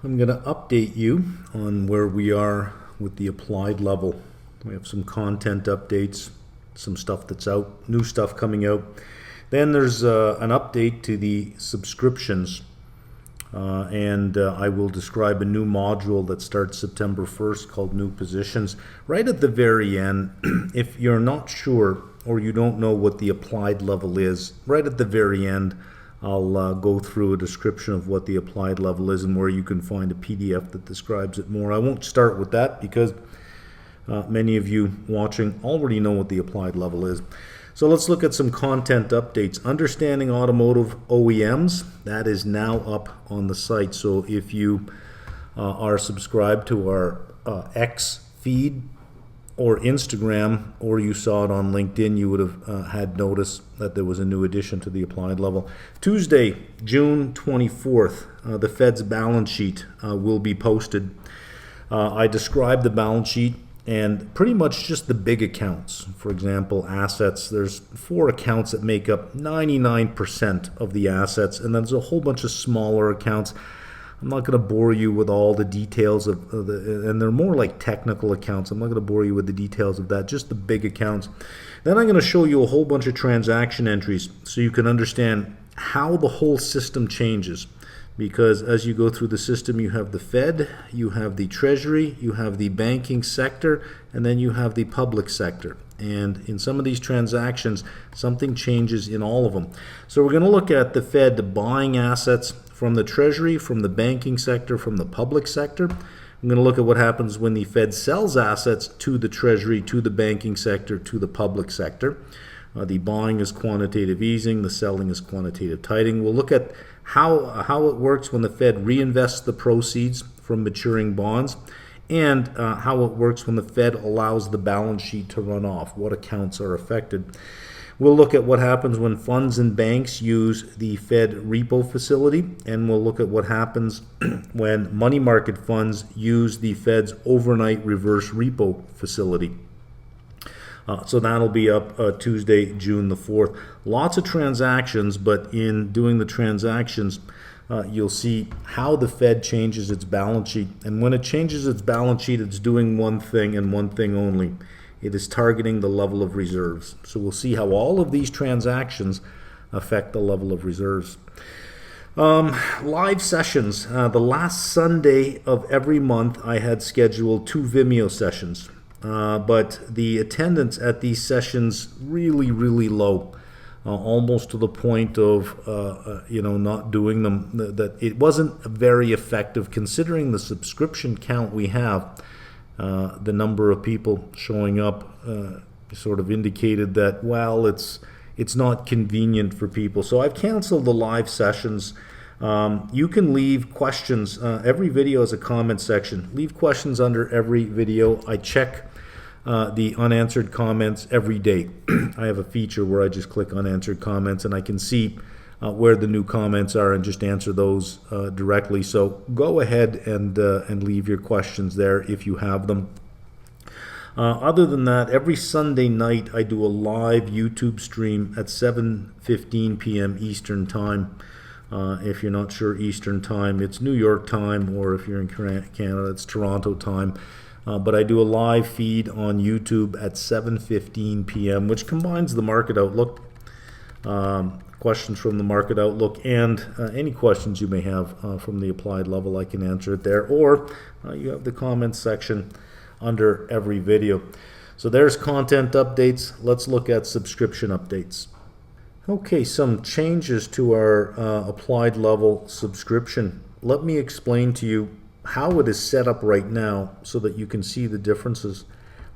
I'm going to update you on where we are with the applied level. We have some content updates, some stuff that's out, new stuff coming out. Then there's an update to the subscriptions, and I will describe a new module that starts September 1st called New Positions. Right at the very end, if you're not sure or you don't know what the applied level is, right at the very end, I'll go through a description of what the applied level is and where you can find a PDF that describes it more. I won't start with that because many of you watching already know what the applied level is. So let's look at some content updates. Understanding Automotive OEMs, that is now up on the site. So if you are subscribed to our X feed or Instagram, or you saw it on LinkedIn, you would have had notice that there was a new addition to the applied level. Tuesday, June 24th, the Fed's balance sheet will be posted. I described the balance sheet and pretty much just the big accounts. For example, assets. There's 4 accounts that make up 99% of the assets, and then there's a whole bunch of smaller accounts. I'm not going to bore you with all the details of and they're more like technical accounts. I'm not going to bore you with the details of that, just the big accounts. Then I'm going to show you a whole bunch of transaction entries so you can understand how the whole system changes. Because as you go through the system, you have the Fed, you have the Treasury, you have the banking sector, and then you have the public sector. And in some of these transactions, something changes in all of them. So we're going to look at the Fed buying assets from the Treasury, from the banking sector, from the public sector. I'm going to look at what happens when the Fed sells assets to the Treasury, to the banking sector, to the public sector. The buying is quantitative easing, the selling is quantitative tightening. We'll look at how it works when the Fed reinvests the proceeds from maturing bonds, and how it works when the Fed allows the balance sheet to run off, what accounts are affected. We'll look at what happens when funds and banks use the Fed repo facility, and we'll look at what happens when money market funds use the Fed's overnight reverse repo facility. So that'll be up Tuesday, June the 4th. Lots of transactions, but in doing the transactions, you'll see how the Fed changes its balance sheet. And when it changes its balance sheet, it's doing one thing and one thing only. It is targeting the level of reserves. So we'll see how all of these transactions affect the level of reserves. Live sessions. The last Sunday of every month, I had scheduled 2 Vimeo sessions. But the attendance at these sessions really low, almost to the point of not doing them. That it wasn't very effective considering the subscription count we have. The number of people showing up sort of indicated that, well, it's not convenient for people. So I've canceled the live sessions. You can leave questions. Every video has a comment section. Leave questions under every video. I check the unanswered comments every day. I have a feature where I just click unanswered comments and I can see where the new comments are and just answer those directly. So go ahead and leave your questions there if you have them. Other than that, every Sunday night I do a live YouTube stream at 7:15 p.m. Eastern Time. If you're not sure Eastern Time, it's New York time, or if you're in Canada, it's Toronto time. But I do a live feed on YouTube at 7:15 p.m., which combines the market outlook, questions from the market outlook, and any questions you may have from the applied level. I can answer it there, or you have the comments section under every video. So there's content updates. Let's look at subscription updates. Okay, some changes to our applied level subscription. Let me explain to you how it is set up right now so that you can see the differences.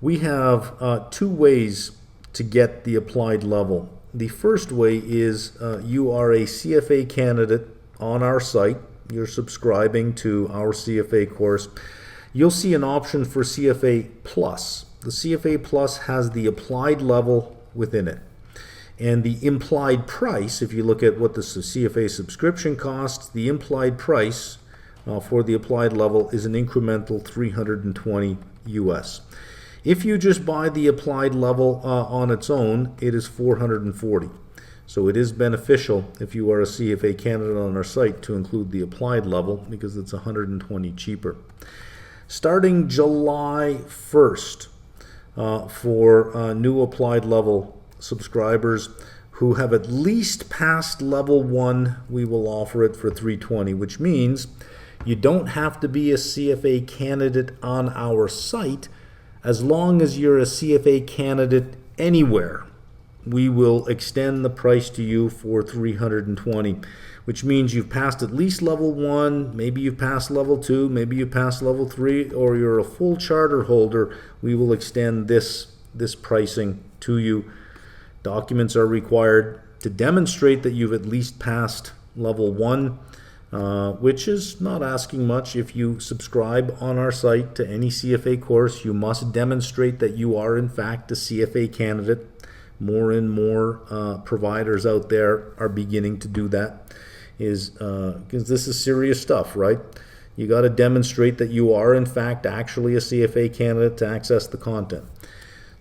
We have 2 ways to get the applied level. The first way is you are a CFA candidate on our site. You're subscribing to our CFA course. You'll see an option for CFA Plus. The CFA Plus has the applied level within it. And the implied price, if you look at what the CFA subscription costs, the implied price for the applied level is an incremental $320 US. If you just buy the applied level on its own, it is $440. So it is beneficial if you are a CFA candidate on our site to include the applied level because it's $120 cheaper. Starting July 1st, for new applied level subscribers who have at least passed level 1, we will offer it for $320, which means you don't have to be a CFA candidate on our site. As long as you're a CFA candidate anywhere, we will extend the price to you for $320, which means you've passed at least level 1, maybe you've passed level 2, maybe you've passed level 3, or you're a full charter holder. We will extend this pricing to you. Documents are required to demonstrate that you've at least passed level 1, which is not asking much. If you subscribe on our site to any CFA course, you must demonstrate that you are in fact a CFA candidate. More and more providers out there are beginning to do that, because this is serious stuff, right? You got to demonstrate that you are in fact actually a CFA candidate to access the content.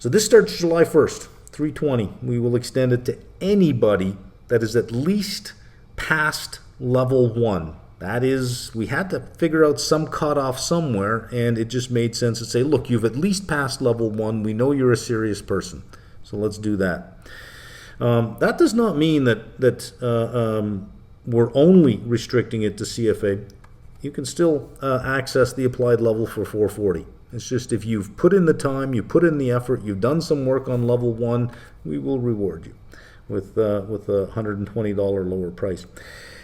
So this starts July 1st, $320. We will extend it to anybody that is at least past level 1. That is, we had to figure out some cutoff somewhere, and it just made sense to say, look, you've at least passed level 1. We know you're a serious person. So let's do that. That does not mean that we're only restricting it to CFA. You can still access the applied level for $440. It's just if you've put in the time, you put in the effort, you've done some work on level 1, we will reward you with a $120 lower price.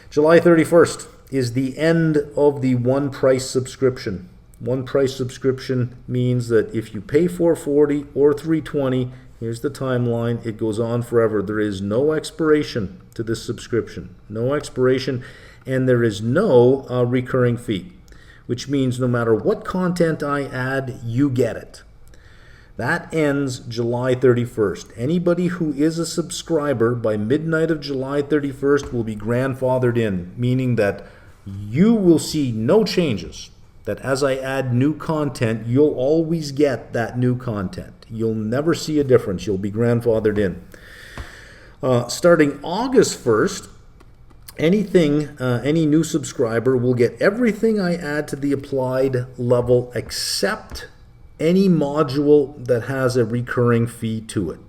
July 31st is the end of the one price subscription. One price subscription means that if you pay $440 or $320, here's the timeline. It goes on forever. There is no expiration to this subscription. No expiration, and there is no recurring fee, which means no matter what content I add, you get it. That ends July 31st. Anybody who is a subscriber by midnight of July 31st will be grandfathered in, meaning that you will see no changes. That as I add new content, you'll always get that new content. You'll never see a difference. You'll be grandfathered in. Starting August 1st, any new subscriber will get everything I add to the applied level except any module that has a recurring fee to it.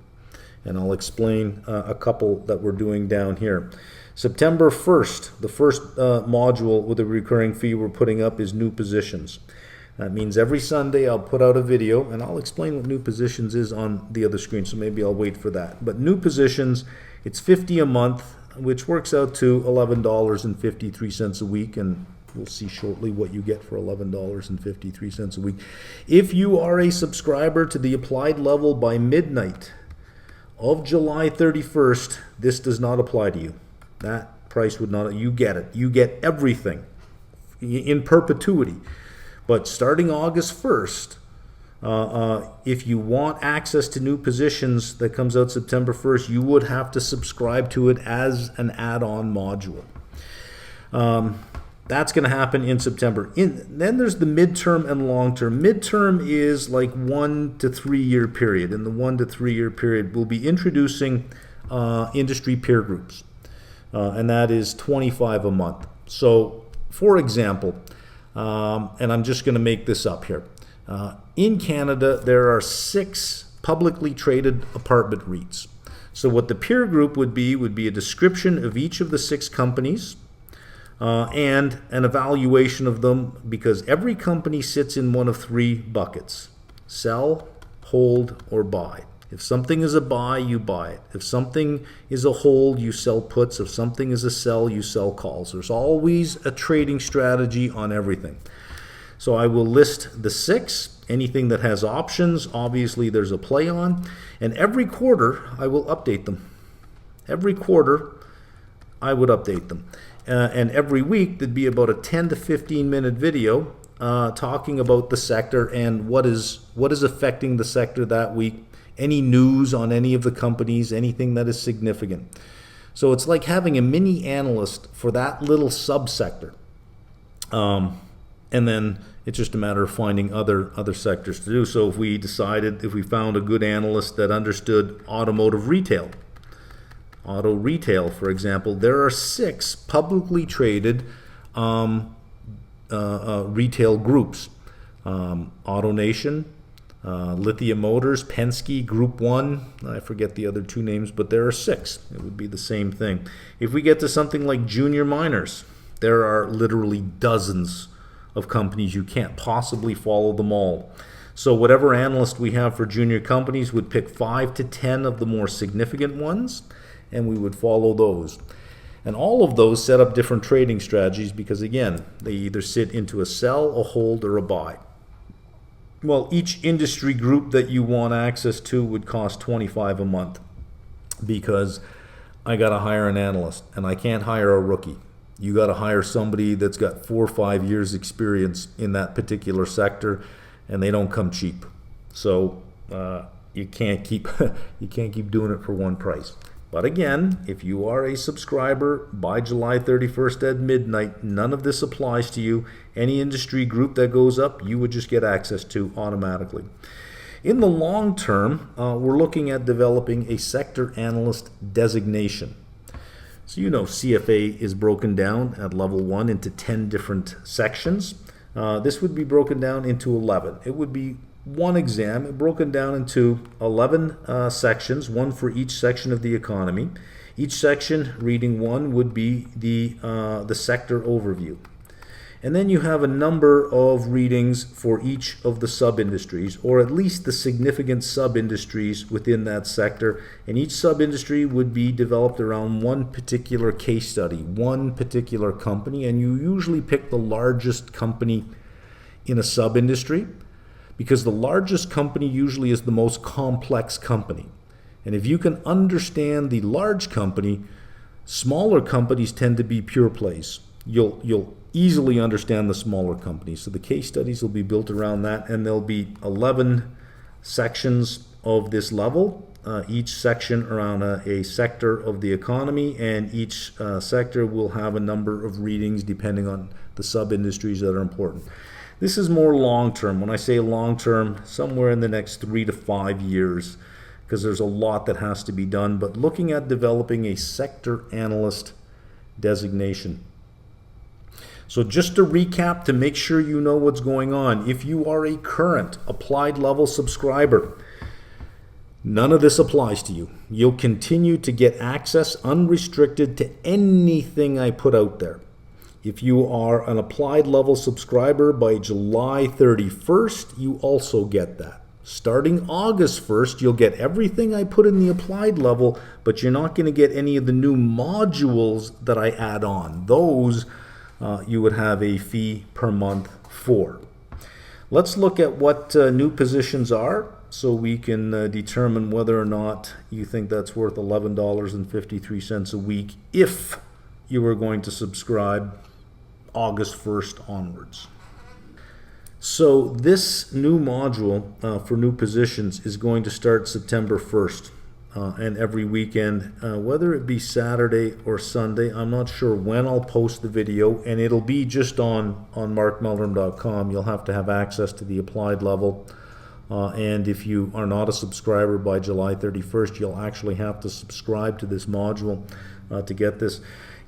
And I'll explain a couple that we're doing down here. September 1st, the first module with a recurring fee we're putting up is new positions. That means every Sunday I'll put out a video, and I'll explain what new positions is on the other screen, so maybe I'll wait for that. But new positions, it's $50 a month, which works out to $11.53 a week, and we'll see shortly what you get for $11.53 a week. If you are a subscriber to the applied level by midnight of July 31st, this does not apply to you. That price would not, you get it. You get everything in perpetuity. But starting August 1st, if you want access to new positions that comes out September 1st, you would have to subscribe to it as an add-on module. That's going to happen in September. Then there's the midterm and long-term. Midterm is like 1 to 3 year period. In the 1 to 3 year period, we'll be introducing industry peer groups. And that is $25 a month. So, for example, and I'm just going to make this up here. In Canada, there are 6 publicly traded apartment REITs. So what the peer group would be a description of each of the 6 companies and an evaluation of them, because every company sits in one of 3 buckets: sell, hold, or buy. If something is a buy, you buy it. If something is a hold, you sell puts. If something is a sell, you sell calls. There's always a trading strategy on everything. So I will list the 6. Anything that has options, obviously there's a play on. And every quarter, I will update them. Every quarter, I would update them. And every week, there'd be about a 10 to 15 minute video talking about the sector and what is affecting the sector that week. Any news on any of the companies, anything that is significant. So it's like having a mini analyst for that little subsector. And then it's just a matter of finding other sectors to do. So if we found a good analyst that understood automotive retail, Auto retail, for example, there are 6 publicly traded retail groups. AutoNation, Lithium Motors, Penske, Group 1, I forget the other 2 names, but there are 6. It would be the same thing. If we get to something like junior miners, there are literally dozens of companies. You can't possibly follow them all. So whatever analyst we have for junior companies would pick 5 to 10 of the more significant ones, and we would follow those. And all of those set up different trading strategies because, again, they either sit into a sell, a hold, or a buy. Well, each industry group that you want access to would cost $25 a month because I got to hire an analyst, and I can't hire a rookie. You got to hire somebody that's got 4 or 5 years experience in that particular sector, and they don't come cheap. So you can't keep doing it for one price. But again, if you are a subscriber by July 31st at midnight, none of this applies to you. Any industry group that goes up, you would just get access to automatically. In the long term, we're looking at developing a sector analyst designation. So you know CFA is broken down at level 1 into 10 different sections. This would be broken down into 11. It would be one exam broken down into 11 sections, one for each section of the economy. Each section, reading 1, would be the sector overview. And then you have a number of readings for each of the sub-industries, or at least the significant sub-industries within that sector. And each sub-industry would be developed around one particular case study, one particular company. And you usually pick the largest company in a sub-industry because the largest company usually is the most complex company. And if you can understand the large company, smaller companies tend to be pure plays. You'll easily understand the smaller companies. So the case studies will be built around that, and there'll be 11 sections of this level, each section around a sector of the economy, and each sector will have a number of readings depending on the sub-industries that are important. This is more long-term. When I say long-term, somewhere in the next 3 to 5 years, because there's a lot that has to be done, but looking at developing a sector analyst designation. So just to recap, to make sure you know what's going on, if you are a current applied level subscriber, none of this applies to you. You'll continue to get access unrestricted to anything I put out there. If you are an applied level subscriber by July 31st, you also get that. Starting August 1st, you'll get everything I put in the applied level, but you're not going to get any of the new modules that I add on. Those you would have a fee per month for. Let's look at what new positions are so we can determine whether or not you think that's worth $11.53 a week if you were going to subscribe August 1st onwards. So this new module for new positions is going to start September 1st. And every weekend, whether it be Saturday or Sunday, I'm not sure when I'll post the video, and it'll be just on markmeldrum.com. You'll have to have access to the applied level, and if you are not a subscriber by July 31st, you'll actually have to subscribe to this module to get this.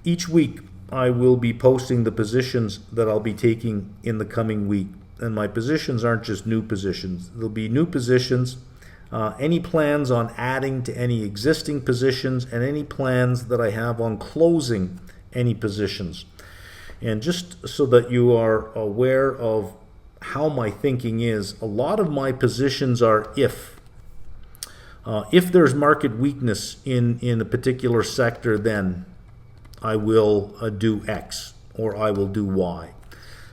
Each week, I will be posting the positions that I'll be taking in the coming week, and my positions aren't just new positions. There'll be new positions, any plans on adding to any existing positions, and any plans that I have on closing any positions. And just so that you are aware of how my thinking is, a lot of my positions are if there's market weakness in a particular sector, then I will do X or I will do Y.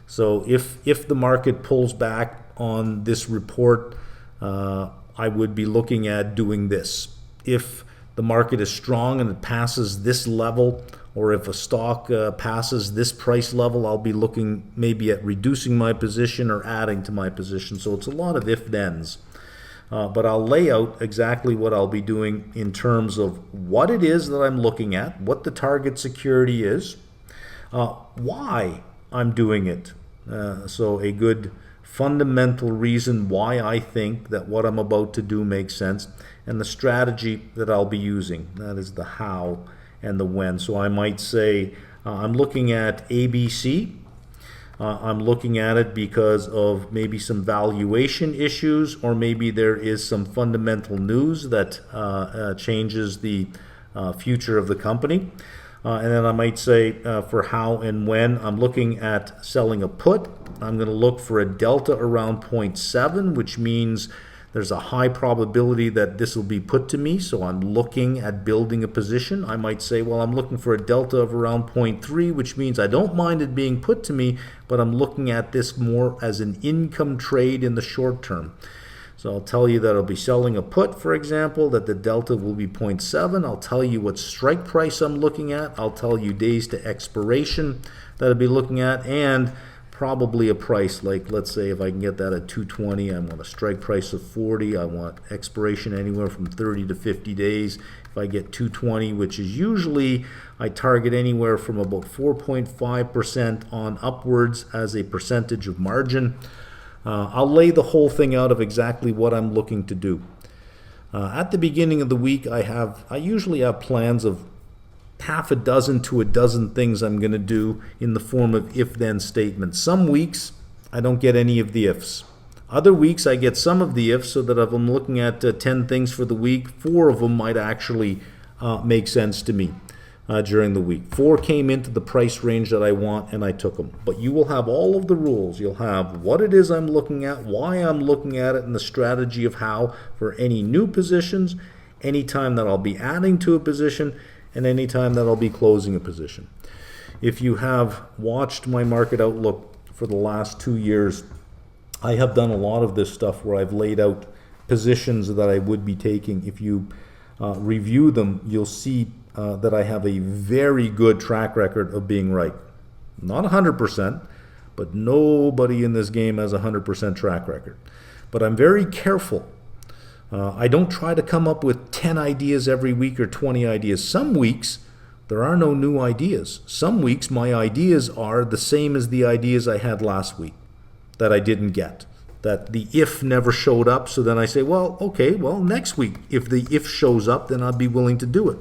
So if the market pulls back on this report, I would be looking at doing this. If the market is strong and it passes this level, or if a stock passes this price level, I'll be looking maybe at reducing my position or adding to my position. So it's a lot of if-thens. But I'll lay out exactly what I'll be doing in terms of what it is that I'm looking at, what the target security is, why I'm doing it. So a good fundamental reason why I think that what I'm about to do makes sense, and the strategy that I'll be using. That is the how and the when. So I might say I'm looking at ABC. I'm looking at it because of maybe some valuation issues, or maybe there is some fundamental news that changes the future of the company. And then I might say for how and when, I'm looking at selling a put. I'm going to look for a delta around 0.7, which means there's a high probability that this will be put to me, so I'm looking at building a position. I might say, well, I'm looking for a delta of around 0.3, which means I don't mind it being put to me, but I'm looking at this more as an income trade in the short term. So I'll tell you that I'll be selling a put, for example, that the delta will be 0.7. I'll tell you what strike price I'm looking at. I'll tell you days to expiration that I'll be looking at, and probably a price, like let's say if I can get that at 220, I want a strike price of 40. I want expiration anywhere from 30 to 50 days. If I get 220, which is usually, I target anywhere from about 4.5% on upwards as a percentage of margin. I'll lay the whole thing out of exactly what I'm looking to do. At the beginning of the week, I usually have plans of half a dozen to a dozen things I'm going to do in the form of if-then statements. Some weeks, I don't get any of the ifs. Other weeks, I get some of the ifs, so that if I'm looking at 10 things for the week, 4 of them might actually make sense to me during the week. 4 came into the price range that I want, and I took them. But you will have all of the rules. You'll have what it is I'm looking at, why I'm looking at it, and the strategy of how for any new positions, any time that I'll be adding to a position, and any time that I'll be closing a position. If you have watched my market outlook for the last 2 years, I have done a lot of this stuff where I've laid out positions that I would be taking. If you review them, you'll see that I have a very good track record of being right. Not 100%, but nobody in this game has a 100% track record. But I'm very careful. I don't try to come up with 10 ideas every week or 20 ideas. Some weeks, there are no new ideas. Some weeks, my ideas are the same as the ideas I had last week that I didn't get. That the if never showed up, so then I say, well, okay, well, next week, if the if shows up, then I'd be willing to do it.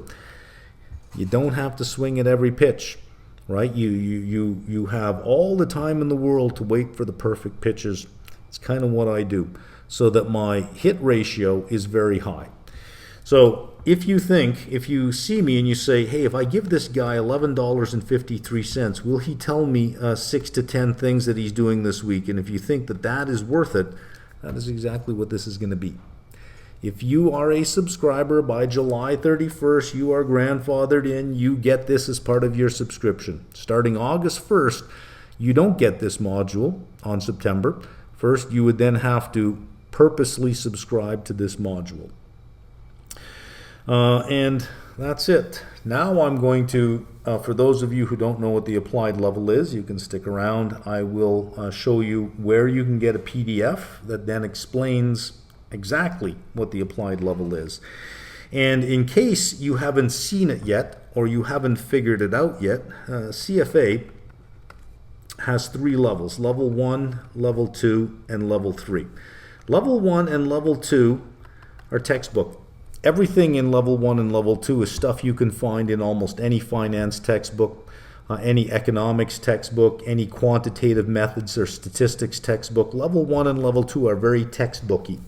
You don't have to swing at every pitch, right? You have all the time in the world to wait for the perfect pitches. It's kind of what I do, so that my hit ratio is very high. So if you see me and you say, hey, if I give this guy $11.53, will he tell me 6 to 10 things that he's doing this week? And if you think that that is worth it, that is exactly what this is going to be. If you are a subscriber by July 31st, you are grandfathered in, you get this as part of your subscription. Starting August 1st, you don't get this module on September 1st. You would then have to purposely subscribe to this module. And that's it. Now I'm going to, for those of you who don't know what the applied level is, you can stick around. I will show you where you can get a PDF that then explains exactly what the applied level is. And in case you haven't seen it yet, or you haven't figured it out yet, CFA has 3 levels: level 1, level 2, and level 3. Level 1 and level 2 are textbook. Everything in level 1 and level 2 is stuff you can find in almost any finance textbook, any economics textbook, any quantitative methods or statistics textbook. Level 1 and level 2 are very textbooky.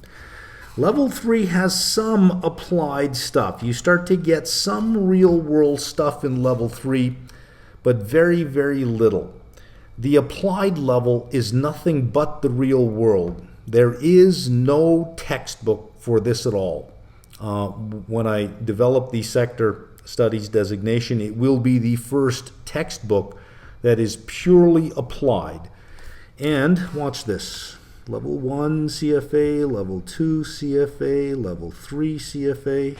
Level 3 has some applied stuff. You start to get some real world stuff in level 3, but very, very little. The applied level is nothing but the real world. There is no textbook for this at all. When I develop the sector studies designation, it will be the first textbook that is purely applied. And watch this. Level 1 CFA, Level 2 CFA, Level 3 CFA.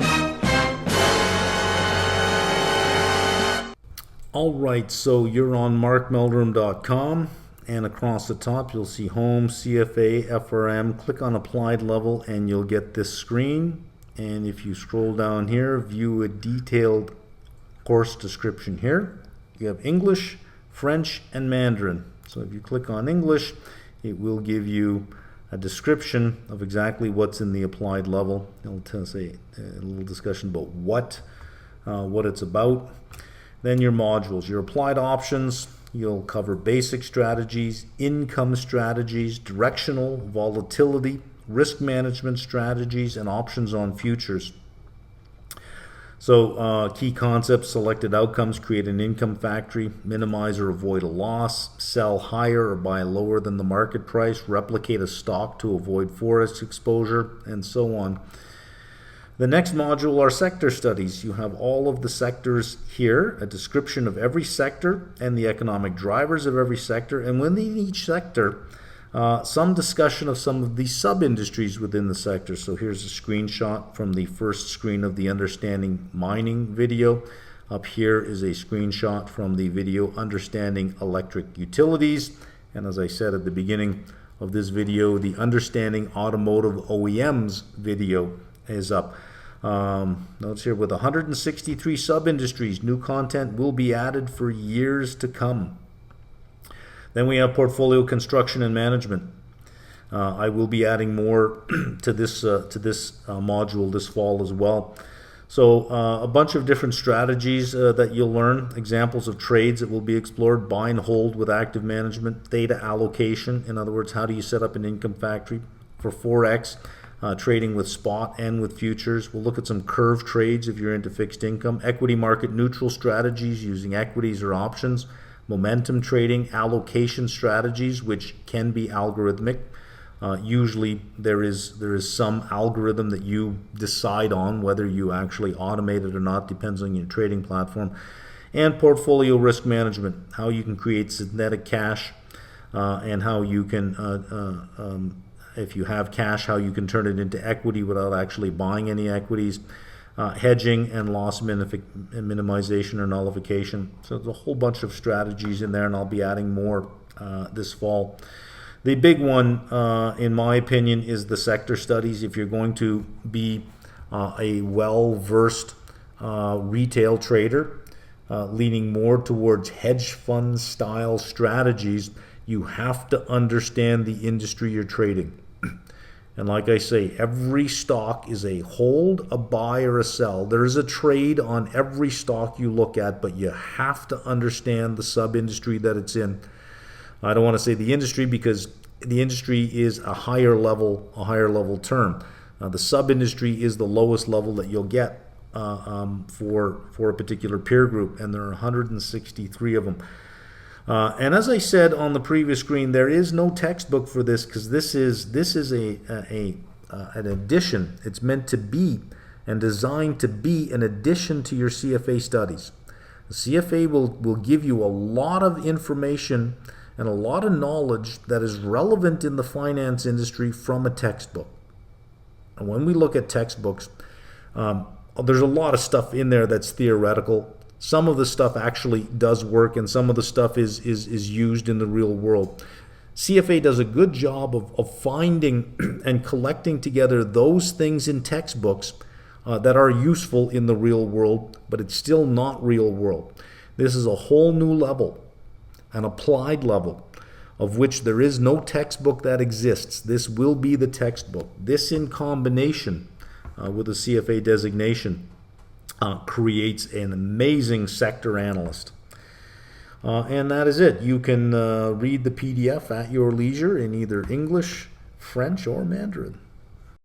All right, so you're on markmeldrum.com, and across the top you'll see Home, CFA, FRM. Click on Applied Level and you'll get this screen. And if you scroll down here, view a detailed course description here. You have English, French, and Mandarin. So if you click on English, it will give you a description of exactly what's in the applied level. It'll say a little discussion about what it's about. Then your modules, your applied options, you'll cover basic strategies, income strategies, directional, volatility, risk management strategies, and options on futures. So key concepts: selected outcomes, create an income factory, minimize or avoid a loss, sell higher or buy lower than the market price, replicate a stock to avoid forex exposure, and so on. The next module are sector studies. You have all of the sectors here, a description of every sector and the economic drivers of every sector, and within each sector, some discussion of some of the sub-industries within the sector. So here's a screenshot from the first screen of the Understanding Mining video. Up here is a screenshot from the video Understanding Electric Utilities. And as I said at the beginning of this video, the Understanding Automotive OEMs video is up. Notes here, with 163 sub-industries, new content will be added for years to come. Then we have portfolio construction and management. I will be adding more to this module this fall as well. So a bunch of different strategies that you'll learn, examples of trades that will be explored, buy and hold with active management, theta allocation, in other words, how do you set up an income factory for Forex, trading with spot and with futures. We'll look at some curve trades if you're into fixed income, equity market neutral strategies using equities or options, momentum trading, allocation strategies, which can be algorithmic. Usually there is some algorithm that you decide on, whether you actually automate it or not, depends on your trading platform. And portfolio risk management, how you can create synthetic cash, and how you can, if you have cash, how you can turn it into equity without actually buying any equities. Hedging and loss minimization or nullification. So there's a whole bunch of strategies in there, and I'll be adding more this fall. The big one, in my opinion, is the sector studies. If you're going to be a well-versed retail trader, leaning more towards hedge fund style strategies, you have to understand the industry you're trading. And like I say, every stock is a hold, a buy, or a sell. There is a trade on every stock you look at, but you have to understand the sub-industry that it's in. I don't want to say the industry because the industry is a higher level term. The sub-industry is the lowest level that you'll get for a particular peer group, and there are 163 of them. And as I said on the previous screen, there is no textbook for this because this is an addition. It's meant to be and designed to be an addition to your CFA studies. The CFA will give you a lot of information and a lot of knowledge that is relevant in the finance industry from a textbook. And when we look at textbooks, there's a lot of stuff in there that's theoretical. Some of the stuff actually does work, and some of the stuff is used in the real world. CFA does a good job of finding and collecting together those things in textbooks that are useful in the real world, but it's still not real world. This is a whole new level, an applied level, of which there is no textbook that exists. This will be the textbook. This, in combination with a CFA designation, creates an amazing sector analyst. And that is it. You can read the PDF at your leisure in either English, French, or Mandarin.